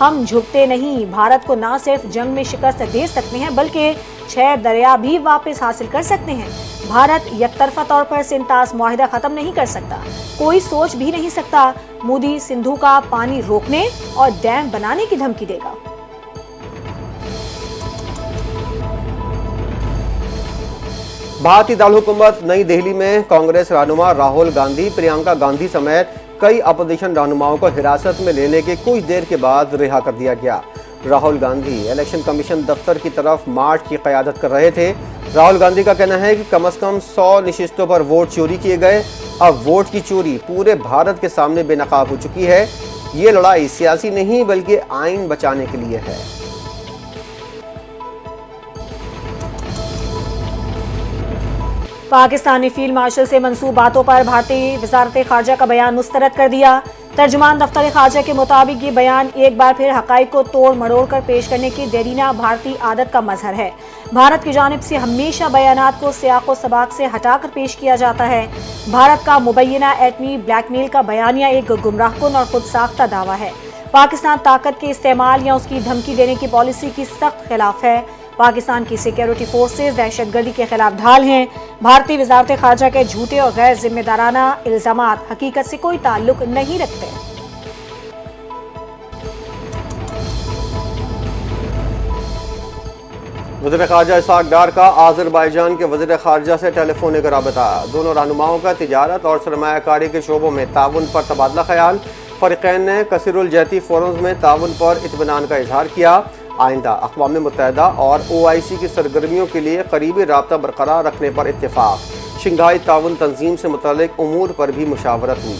ہم جھکتے نہیں، بھارت کو نہ صرف جنگ میں شکست دے سکتے ہیں بلکہ 6 دریا بھی واپس حاصل کر سکتے ہیں۔ بھارت یک طرفہ طور پر سنتاس معاہدہ ختم نہیں کر سکتا، کوئی سوچ بھی نہیں سکتا۔ مودی سندھو کا پانی روکنے اور ڈیم بنانے کی دھمکی دے گا۔ بھارتی دارالحکومت نئی دہلی میں کانگریس رہنما راہل گاندھی، پرینکا گاندھی سمیت کئی اپوزیشن رہنماؤں کو حراست میں لینے کے کچھ دیر کے بعد رہا کر دیا گیا۔ راہل گاندھی الیکشن کمیشن دفتر کی طرف مارچ کی قیادت کر رہے تھے۔ راہل گاندھی کا کہنا ہے کہ کم از کم 100 نشستوں پر ووٹ چوری کیے گئے۔ اب ووٹ کی چوری پورے بھارت کے سامنے بے نقاب ہو چکی ہے۔ یہ لڑائی سیاسی نہیں بلکہ آئین بچانے کے لیے ہے۔ پاکستان نے فیلڈ مارشل سے منسوب باتوں پر بھارتی وزارت خارجہ کا بیان مسترد کر دیا۔ ترجمان دفتر خارجہ کے مطابق یہ بیان ایک بار پھر حقائق کو توڑ مڑوڑ کر پیش کرنے کی دیرینہ بھارتی عادت کا مظہر ہے۔ بھارت کی جانب سے ہمیشہ بیانات کو سیاق و سباق سے ہٹا کر پیش کیا جاتا ہے۔ بھارت کا مبینہ ایٹمی بلیک میل کا بیانیہ ایک گمراہ کن اور خود ساختہ دعویٰ ہے۔ پاکستان طاقت کے استعمال یا اس کی دھمکی دینے کی پالیسی کی سخت خلاف ہے۔ پاکستان کی سیکیورٹی فورسز دہشت گردی کے خلاف ڈھال ہیں۔ بھارتی وزارت خارجہ کے جھوٹے اور غیر ذمہ دارانہ الزامات حقیقت سے کوئی تعلق نہیں رکھتے۔ وزیر خارجہ اسحاق ڈار کا آذربائیجان کے وزیر خارجہ سے ٹیلی فونک رابطہ۔ دونوں رہنماؤں کا تجارت اور سرمایہ کاری کے شعبوں میں تعاون پر تبادلہ خیال۔ فریقین نے کثیر الجہتی فورمز میں تعاون پر اطمینان کا اظہار کیا۔ آئندہ اقوام متحدہ اور OIC کی سرگرمیوں کے لیے قریبی رابطہ برقرار رکھنے پر اتفاق۔ شنگھائی تعاون تنظیم سے متعلق امور پر بھی مشاورت ہوئی۔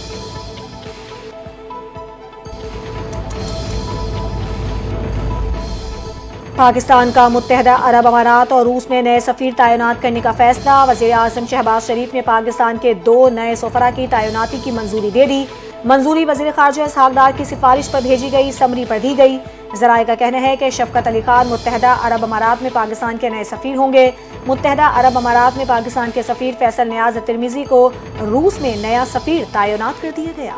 پاکستان کا متحدہ عرب امارات اور روس میں نئے سفیر تعینات کرنے کا فیصلہ۔ وزیر اعظم شہباز شریف نے پاکستان کے 2 نئے سفراء کی تعیناتی کی منظوری دے دی۔ منظوری وزیر خارجہ اسحاق ڈار کی سفارش پر بھیجی گئی، سمری پر دی گئی۔ ذرائع کا کہنا ہے کہ شفقت علی خان متحدہ عرب امارات میں پاکستان کے نئے سفیر ہوں گے۔ متحدہ عرب امارات میں پاکستان کے سفیر فیصل نیاز ترمیزی کو روس میں نیا سفیر تعینات کر دیا گیا۔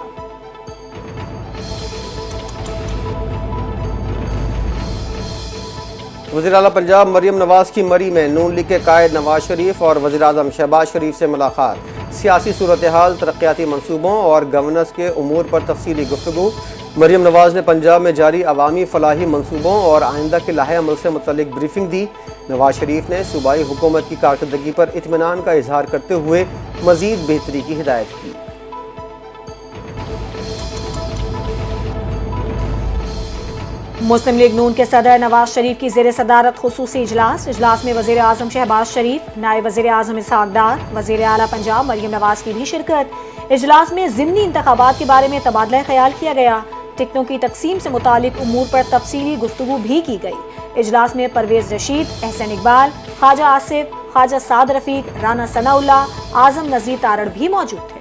وزیر اعلیٰ پنجاب مریم نواز کی مری میں نون لیگ کے قائد نواز شریف اور وزیر اعظم شہباز شریف سے ملاقات۔ سیاسی صورتحال، ترقیاتی منصوبوں اور گورننس کے امور پر تفصیلی گفتگو۔ مریم نواز نے پنجاب میں جاری عوامی فلاحی منصوبوں اور آئندہ کے لائحہ عمل سے متعلق بریفنگ دی۔ نواز شریف نے صوبائی حکومت کی کارکردگی پر اطمینان کا اظہار کرتے ہوئے مزید بہتری کی ہدایت کی۔ مسلم لیگ نون کے صدر نواز شریف کی زیر صدارت خصوصی اجلاس میں وزیر اعظم شہباز شریف، نائب وزیر اعظم اسحاق ڈار، وزیر اعلیٰ پنجاب مریم نواز کی بھی شرکت۔ اجلاس میں ضمنی انتخابات کے بارے میں تبادلہ خیال کیا گیا۔ ٹکٹوں کی تقسیم سے متعلق امور پر تفصیلی گفتگو بھی کی گئی۔ اجلاس میں پرویز رشید، احسن اقبال، خواجہ آصف، خواجہ سعد رفیق، رانا ثناء اللہ، اعظم نذیر تارڑ بھی موجود تھے۔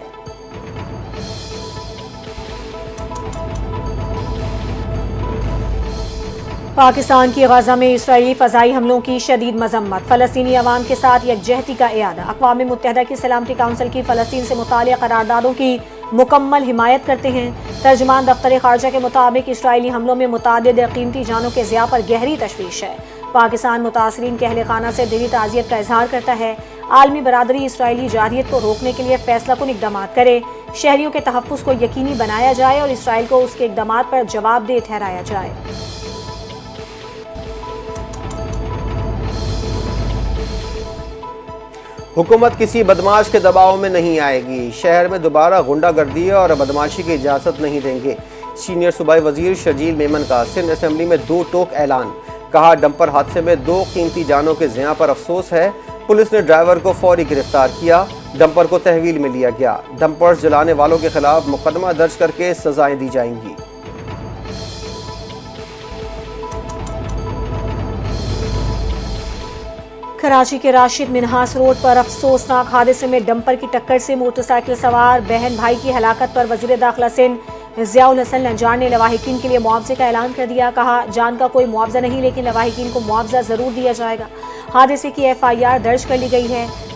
پاکستان کی غزہ میں اسرائیلی فضائی حملوں کی شدید مذمت، فلسطینی عوام کے ساتھ یکجہتی کا اعادہ۔ اقوام متحدہ کی سلامتی کونسل کی فلسطین سے متعلق قراردادوں کی مکمل حمایت کرتے ہیں۔ ترجمان دفتر خارجہ کے مطابق اسرائیلی حملوں میں متعدد قیمتی جانوں کے ضیاع پر گہری تشویش ہے۔ پاکستان متاثرین کے اہل خانہ سے دلی تعزیت کا اظہار کرتا ہے۔ عالمی برادری اسرائیلی جارحیت کو روکنے کے لیے فیصلہ کن اقدامات کرے، شہریوں کے تحفظ کو یقینی بنایا جائے اور اسرائیل کو اس کے اقدامات پر جواب دہ ٹھہرایا جائے۔ حکومت کسی بدماش کے دباؤ میں نہیں آئے گی۔ شہر میں دوبارہ غنڈہ گردی اور بدماشی کی اجازت نہیں دیں گے۔ سینئر صوبائی وزیر شرجیل میمن کا سندھ اسمبلی میں 2 ٹوک اعلان۔ کہا ڈمپر حادثے میں 2 قیمتی جانوں کے ضیاع پر افسوس ہے۔ پولیس نے ڈرائیور کو فوری گرفتار کیا۔ ڈمپر کو تحویل میں لیا گیا۔ ڈمپرز جلانے والوں کے خلاف مقدمہ درج کر کے سزائیں دی جائیں گی۔ کراچی کے راشد منہاس روڈ پر افسوسناک حادثے میں ڈمپر کی ٹکر سے موٹر سائیکل سوار بہن بھائی کی ہلاکت پر وزیر داخلہ سندھ ضیاء الحسن لنجار نے لواحقین کے لیے معاوضے کا اعلان کر دیا۔ کہا جان کا کوئی معاوضہ نہیں لیکن لواحقین کو معاوضہ ضرور دیا جائے گا۔ حادثے کی FIR درج کر لی گئی ہے۔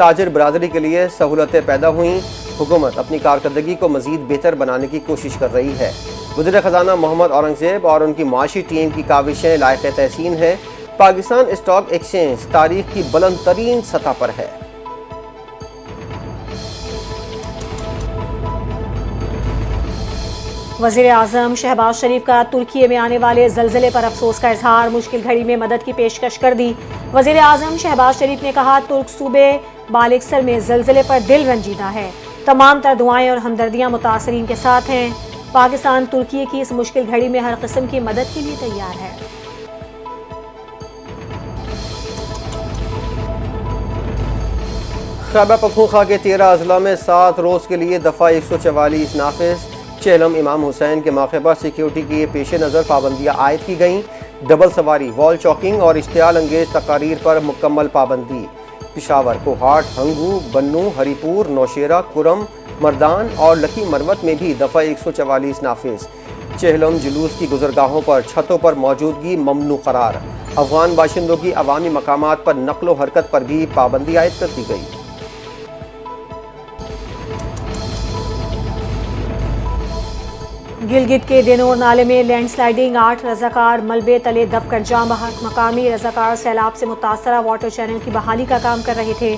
تاجر برادری کے لیے سہولتیں پیدا ہوئیں۔ حکومت اپنی کارکردگی کو مزید بہتر بنانے کی کوشش کر رہی ہے۔ وزیر خزانہ محمد اورنگزیب اور ان کی معاشی ٹیم کی کاوشیں لائق تحسین ہے۔ پاکستان اسٹاک ایکسچینج تاریخ کی بلند ترین سطح پر ہے۔ وزیر اعظم شہباز شریف کا ترکی میں آنے والے زلزلے پر افسوس کا اظہار، مشکل گھڑی میں مدد کی پیشکش کر دی۔ وزیر اعظم شہباز شریف نے کہا ترک صوبے بالاکثر میں زلزلے پر دل رنجیدہ ہے، تمام تر دعائیں اور ہمدردیاں متاثرین کے ساتھ ہیں۔ پاکستان ترکی کی اس مشکل گھڑی میں ہر قسم کی مدد کے لیے تیار ہے۔ خیبر پختونخوا کے 13 اضلاع میں 7 روز کے لیے دفعہ 144 نافذ۔ چہلم امام حسین کے موقع پر سیکیورٹی کے پیش نظر پابندیاں عائد کی گئیں۔ ڈبل سواری، وال چاکنگ اور اشتعال انگیز تقاریر پر مکمل پابندی۔ پشاور، کوہاٹ، ہنگو، بنوں، ہری پور، نوشیرہ، کرم، مردان اور لکی مروت میں بھی دفعہ 144 نافذ۔ چہلم جلوس کی گزرگاہوں پر چھتوں پر موجودگی ممنوع قرار۔ افغان باشندوں کی عوامی مقامات پر نقل و حرکت پر بھی پابندی عائد کر دی گئی۔ گلگت کے دینور نالے میں لینڈ سلائیڈنگ، 8 رضاکار ملبے تلے دب کر جاں بحق۔ مقامی رضاکار سیلاب سے متاثرہ واٹر چینل کی بحالی کا کام کر رہے تھے۔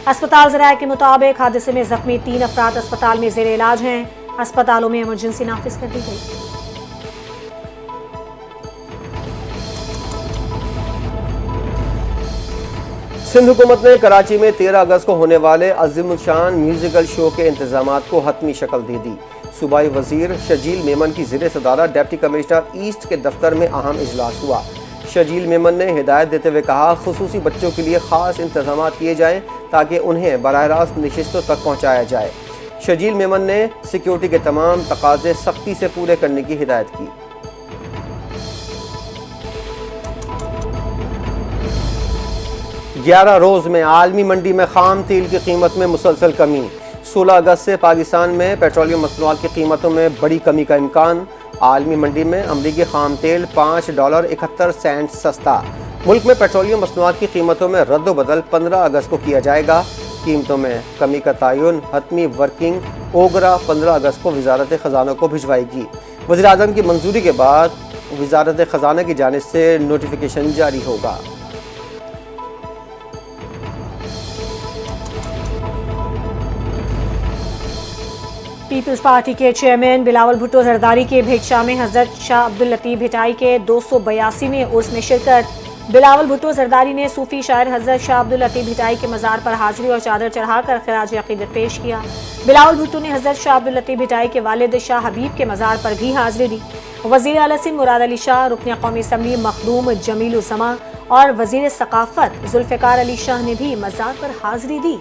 اسپتال ذرائع کے مطابق حادثے میں زخمی 3 افراد اسپتال میں زیر علاج ہیں۔ اسپتالوں میں ایمرجنسی نافذ کر دی گئی۔ سندھ حکومت نے کراچی میں 13 اگست کو ہونے والے عظیم الشان میوزیکل شو کے انتظامات کو حتمی شکل دے دی۔ صوبائی وزیر شجیل میمن کی زیر صدارت ڈپٹی کمشنر ایسٹ کے دفتر میں اہم اجلاس ہوا۔ شجیل میمن نے ہدایت دیتے ہوئے کہا خصوصی بچوں کے لیے خاص انتظامات کیے جائیں تاکہ انہیں براہ راست نشستوں تک پہنچایا جائے۔ شجیل میمن نے سیکیورٹی کے تمام تقاضے سختی سے پورے کرنے کی ہدایت کی۔ گیارہ روز میں عالمی منڈی میں خام تیل کی قیمت میں مسلسل کمی۔ 16 اگست سے پاکستان میں پیٹرولیم مصنوعات کی قیمتوں میں بڑی کمی کا امکان۔ عالمی منڈی میں امریکی خام تیل $5.71 سستا۔ ملک میں پیٹرولیم مصنوعات کی قیمتوں میں رد و بدل 15 اگست کو کیا جائے گا۔ قیمتوں میں کمی کا تعین حتمی ورکنگ اوگرا 15 اگست کو وزارت خزانہ کو بھجوائے گی۔ وزیر اعظم کی منظوری کے بعد وزارت خزانہ کی جانب سے نوٹیفیکیشن جاری ہوگا۔ پیپلز پارٹی کے چیئرمین بلاول بھٹو زرداری کے بھیکشاہ میں حضرت شاہ عبداللطیف بھٹائی کے 282ویں عرس میں شرکت۔ بلاول بھٹو زرداری نے صوفی شاعر حضرت شاہ عبداللطیف بھٹائی کے مزار پر حاضری اور چادر چڑھا کر خراج عقیدت پیش کیا۔ بلاول بھٹو نے حضرت شاہ عبداللطیف بھٹائی کے والد شاہ حبیب کے مزار پر بھی حاضری دی۔ وزیر اعلیٰ سندھ مراد علی شاہ، رکن قومی اسمبلی مخدوم جمیل الزماں اور وزیر ثقافت ذوالفقار علی شاہ نے بھی مزار پر حاضری دی۔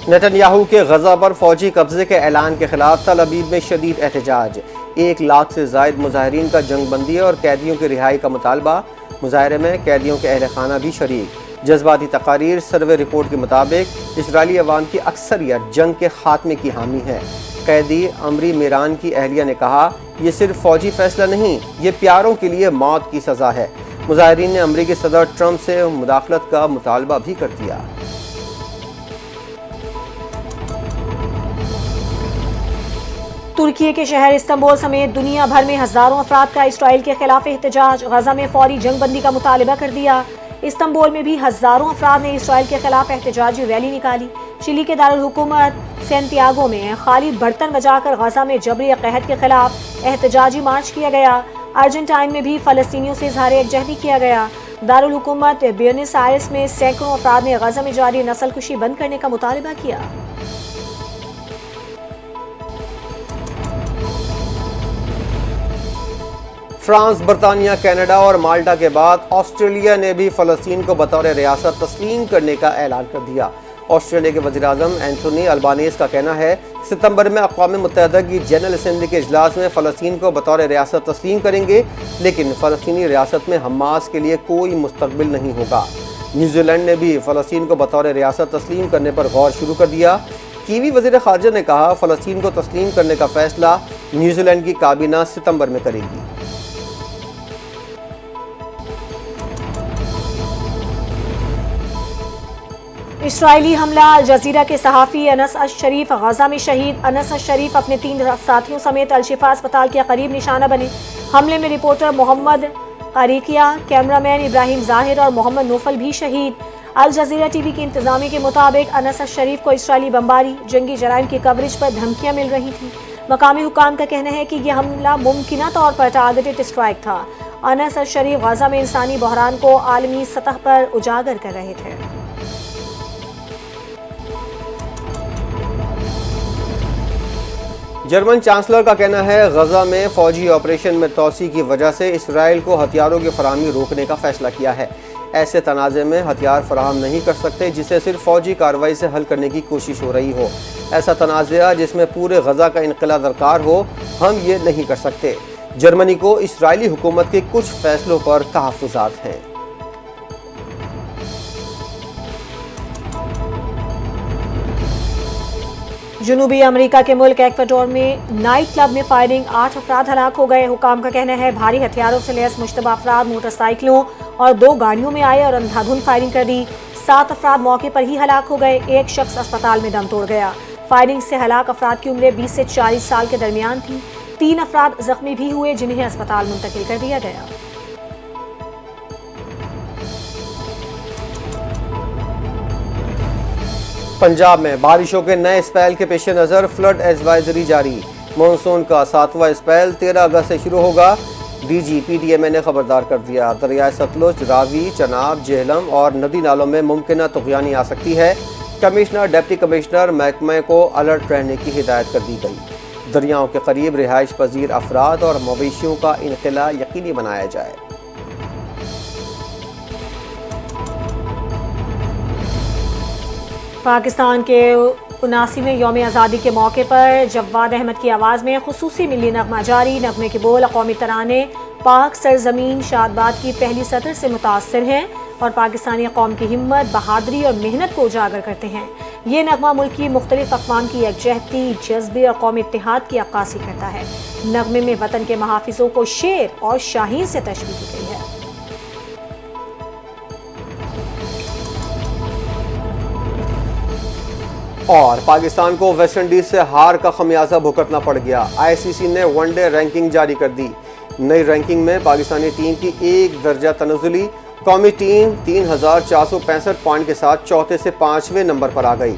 نیتن یاہو کے غزہ پر فوجی قبضے کے اعلان کے خلاف تل ابیب میں شدید احتجاج۔ 1 لاکھ سے زائد مظاہرین کا جنگ بندی اور قیدیوں کی رہائی کا مطالبہ۔ مظاہرے میں قیدیوں کے اہل خانہ بھی شریک۔ جذباتی تقاریر۔ سروے رپورٹ کے مطابق اسرائیلی عوام کی اکثریت جنگ کے خاتمے کی حامی ہے۔ قیدی عمری میران کی اہلیہ نے کہا یہ صرف فوجی فیصلہ نہیں، یہ پیاروں کے لیے موت کی سزا ہے۔ مظاہرین نے امریکی صدر ٹرمپ سے مداخلت کا مطالبہ بھی کر دیا۔ ترکی کے شہر استنبول سمیت دنیا بھر میں ہزاروں افراد کا اسرائیل کے خلاف احتجاج۔ غزہ میں فوری جنگ بندی کا مطالبہ کر دیا۔ استنبول میں بھی ہزاروں افراد نے اسرائیل کے خلاف احتجاجی ریلی نکالی۔ چلی کے دارالحکومت سینتیاگو میں خالی برتن بجا کر غزہ میں جبری قحط کے خلاف احتجاجی مارچ کیا گیا۔ ارجنٹائن میں بھی فلسطینیوں سے اظہار یکجہتی کیا گیا۔ دارالحکومت بیونس آئرس میں سینکڑوں افراد نے غزہ میں جاری نسل کشی بند کرنے کا مطالبہ کیا۔ فرانس، برطانیہ، کینیڈا اور مالٹا کے بعد آسٹریلیا نے بھی فلسطین کو بطور ریاست تسلیم کرنے کا اعلان کر دیا۔ آسٹریلیا کے وزیر اعظم اینتھونی البانیز کا کہنا ہے ستمبر میں اقوام متحدہ کی جنرل اسمبلی کے اجلاس میں فلسطین کو بطور ریاست تسلیم کریں گے، لیکن فلسطینی ریاست میں حماس کے لیے کوئی مستقبل نہیں ہوگا۔ نیوزی لینڈ نے بھی فلسطین کو بطور ریاست تسلیم کرنے پر غور شروع کر دیا۔ کیوی وزیر خارجہ نے کہا فلسطین کو تسلیم کرنے کا فیصلہ نیوزی لینڈ کی کابینہ ستمبر میں کرے گی۔ اسرائیلی حملہ الجزیرہ کے صحافی انس الشریف غزہ میں شہید۔ انس الشریف اپنے 3 ساتھیوں سمیت الشفا اسپتال کے قریب نشانہ بنے۔ حملے میں رپورٹر محمد قریقیہ، کیمرامین ابراہیم ظاہر اور محمد نوفل بھی شہید۔ الجزیرہ ٹی وی کی انتظامیہ کے مطابق انس الشریف کو اسرائیلی بمباری، جنگی جرائم کی کوریج پر دھمکیاں مل رہی تھیں۔ مقامی حکام کا کہنا ہے کہ یہ حملہ ممکنہ طور پر ٹارگیٹڈ اسٹرائیک تھا۔ انس الشریف غزہ میں انسانی بحران کو عالمی سطح پر اجاگر کر رہے تھے۔ جرمن چانسلر کا کہنا ہے غزہ میں فوجی آپریشن میں توسیع کی وجہ سے اسرائیل کو ہتھیاروں کی فراہمی روکنے کا فیصلہ کیا ہے۔ ایسے تنازع میں ہتھیار فراہم نہیں کر سکتے جسے صرف فوجی کارروائی سے حل کرنے کی کوشش ہو رہی ہو۔ ایسا تنازع جس میں پورے غزہ کا انخلا درکار ہو، ہم یہ نہیں کر سکتے۔ جرمنی کو اسرائیلی حکومت کے کچھ فیصلوں پر تحفظات ہیں۔ جنوبی امریکہ کے ملک ایکواڈور میں نائٹ کلب میں فائرنگ، 8 افراد ہلاک ہو گئے۔ حکام کا کہنا ہے بھاری ہتھیاروں سے لیس مشتبہ افراد موٹر سائیکلوں اور 2 گاڑیوں میں آئے اور اندھا دھند فائرنگ کر دی۔ 7 افراد موقع پر ہی ہلاک ہو گئے، 1 شخص اسپتال میں دم توڑ گیا۔ فائرنگ سے ہلاک افراد کی عمریں 20 سے 40 سال کے درمیان تھیں۔ 3 افراد زخمی بھی ہوئے جنہیں اسپتال منتقل کر دیا گیا۔ پنجاب میں بارشوں کے نئے اسپیل کے پیش نظر فلڈ ایڈوائزری جاری۔ مانسون کا 7واں اسپیل 13 اگست سے شروع ہوگا۔ D G P D M A نے خبردار کر دیا، دریائے ستلج، راوی، چناب، جہلم اور ندی نالوں میں ممکنہ طغیانی آ سکتی ہے۔ کمشنر، ڈپٹی کمشنر محکمہ کو الرٹ رہنے کی ہدایت کر دی گئی۔ دریاؤں کے قریب رہائش پذیر افراد اور مویشیوں کا انخلا یقینی بنایا جائے۔ پاکستان کے 79ویں یوم آزادی کے موقع پر جواد احمد کی آواز میں خصوصی ملی نغمہ جاری۔ نغمے کے بول قومی ترانے پاک سرزمین شاد باد کی پہلی سطر سے متاثر ہیں اور پاکستانی قوم کی ہمت، بہادری اور محنت کو اجاگر کرتے ہیں۔ یہ نغمہ ملک کی مختلف اقوام کی یکجہتی، جذبے اور قومی اتحاد کی عکاسی کرتا ہے۔ نغمے میں وطن کے محافظوں کو شیر اور شاہین سے تشبیہ کی گئی ہے۔ اور پاکستان کو ویسٹ انڈیز سے ہار کا خمیازہ بھگتنا پڑ گیا۔ آئی سی سی نے ون ڈے رینکنگ جاری کر دی۔ نئی رینکنگ میں پاکستانی ٹیم کی 1 درجہ تنزلی، قومی ٹیم 3465 پوائنٹ کے ساتھ چوتھے سے 5ویں نمبر پر آ گئی۔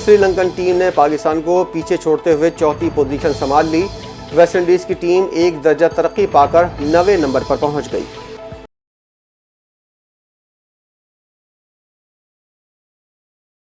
سری لنکن ٹیم نے پاکستان کو پیچھے چھوڑتے ہوئے چوتھی پوزیشن سنبھال لی۔ ویسٹ انڈیز کی ٹیم 1 درجہ ترقی پا کر 9ویں نمبر پر پہنچ گئی۔